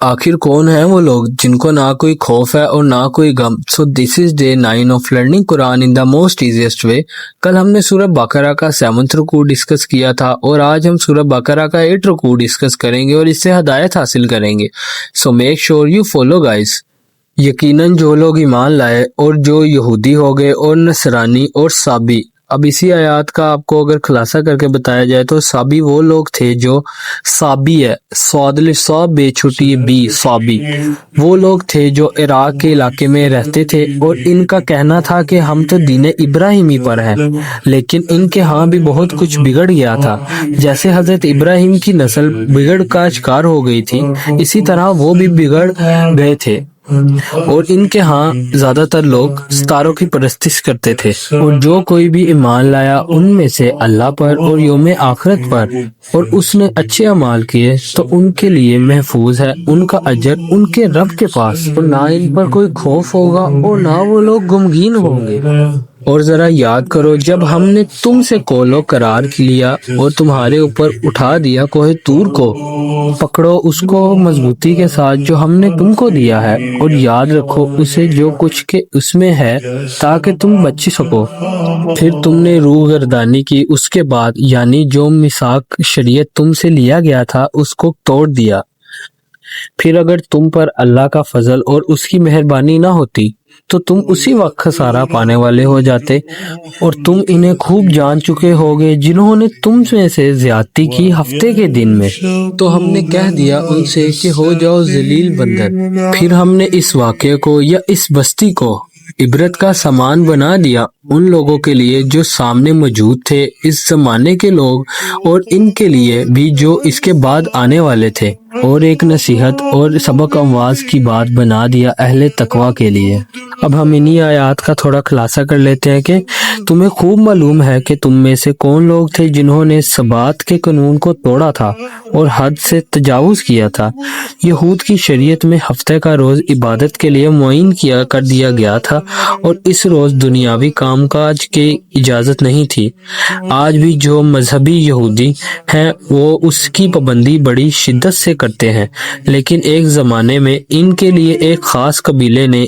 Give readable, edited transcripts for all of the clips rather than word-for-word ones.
آخر کون ہیں وہ لوگ جن کو نہ کوئی خوف ہے اور نہ کوئی غم؟ So this is day 9 of learning Quran in the most easiest way. کل ہم نے سورہ بقرہ کا 7 رکوع ڈسکس کیا تھا اور آج ہم سورہ بقرہ کا 8 رکوع ڈسکس کریں گے اور اس سے ہدایت حاصل کریں گے۔ So make sure you follow guys. یقیناً جو لوگ ایمان لائے اور جو یہودی ہو گئے اور نصرانی اور صابی۔ اب اسی آیات کا آپ کو اگر خلاصہ کر کے بتایا جائے تو صابی وہ لوگ تھے جو صابی ہے، صاد صاب بے چھٹی بی صابی، وہ لوگ تھے جو عراق کے علاقے میں رہتے تھے اور ان کا کہنا تھا کہ ہم تو دین ابراہیمی پر ہیں، لیکن ان کے ہاں بھی بہت کچھ بگڑ گیا تھا۔ جیسے حضرت ابراہیم کی نسل بگڑ کا شکار ہو گئی تھی، اسی طرح وہ بھی بگڑ گئے تھے اور ان کے ہاں زیادہ تر لوگ ستاروں کی پرستش کرتے تھے، اور جو کوئی بھی ایمان لایا ان میں سے اللہ پر اور یوم آخرت پر اور اس نے اچھے اعمال کیے تو ان کے لیے محفوظ ہے ان کا اجر ان کے رب کے پاس، اور نہ ان پر کوئی خوف ہوگا اور نہ وہ لوگ غمگین ہوں گے۔ اور ذرا یاد کرو جب ہم نے تم سے قول و قرار لیا اور تمہارے اوپر اٹھا دیا کوہ طور کو، پکڑو اس کو مضبوطی کے ساتھ جو ہم نے تم کو دیا ہے، اور یاد رکھو اسے جو کچھ کے اس میں ہے تاکہ تم بچ سکو۔ پھر تم نے روح گردانی کی اس کے بعد، یعنی جو میثاق شریعت تم سے لیا گیا تھا اس کو توڑ دیا۔ پھر اگر تم پر اللہ کا فضل اور اس کی مہربانی نہ ہوتی تو تم اسی وقت خسارہ پانے والے ہو جاتے، اور تم انہیں خوب جان چکے ہوگے جنہوں نے تم میں سے زیادتی کی ہفتے کے دن میں، تو ہم نے کہہ دیا ان سے کہ ہو جاؤ ذلیل بندر۔ پھر ہم نے اس واقعے کو یا اس بستی کو عبرت کا سامان بنا دیا ان لوگوں کے لیے جو سامنے موجود تھے، اس زمانے کے لوگ، اور ان کے لیے بھی جو اس کے بعد آنے والے تھے، اور ایک نصیحت اور سبق آموز کی بات بنا دیا اہل تقوی کے لیے۔ اب ہم انہی آیات کا تھوڑا خلاصہ کر لیتے ہیں کہ تمہیں خوب معلوم ہے کہ تم میں سے کون لوگ تھے جنہوں نے سبات کے قانون کو توڑا تھا اور حد سے تجاوز کیا تھا۔ یہود کی شریعت میں ہفتے کا روز عبادت کے لیے معین کر دیا گیا تھا، اور اس روز دنیاوی کام کاج کی اجازت نہیں تھی۔ آج بھی جو مذہبی یہودی ہیں وہ اس کی پابندی بڑی شدت سے کرتے ہیں، لیکن ایک زمانے میں ان کے لیے ایک خاص قبیلے نے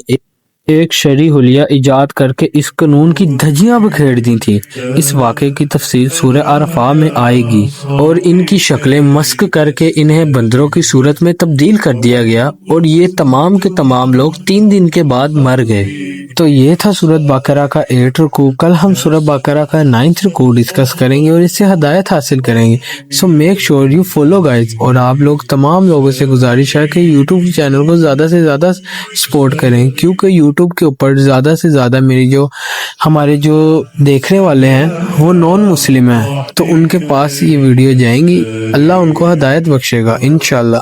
ایک شرعی حلیہ ایجاد کر کے اس قانون کی دھجیاں بکھیر دی تھی۔ اس واقعے کی تفصیل سورہ اعراف میں آئے گی، اور ان کی شکلیں مسخ کر کے انہیں بندروں کی صورت میں تبدیل کر دیا گیا، اور یہ تمام کے تمام لوگ 3 دن کے بعد مر گئے۔ تو یہ تھا سورۃ بقرہ کا 8 رکوع۔ کل ہم سورۃ بقرہ کا 9 رکوع ڈسکس کریں گے اور اس سے ہدایت حاصل کریں گے۔ So make sure you follow guys, اور آپ لوگ تمام لوگوں سے گزارش ہے کہ یوٹیوب چینل کو زیادہ سے زیادہ سپورٹ کریں، کیونکہ یوٹیوب کے اوپر زیادہ سے زیادہ ہمارے جو دیکھنے والے ہیں وہ نان مسلم ہیں، تو ان کے پاس یہ ویڈیو جائیں گی، اللہ ان کو ہدایت بخشے گا انشاءاللہ۔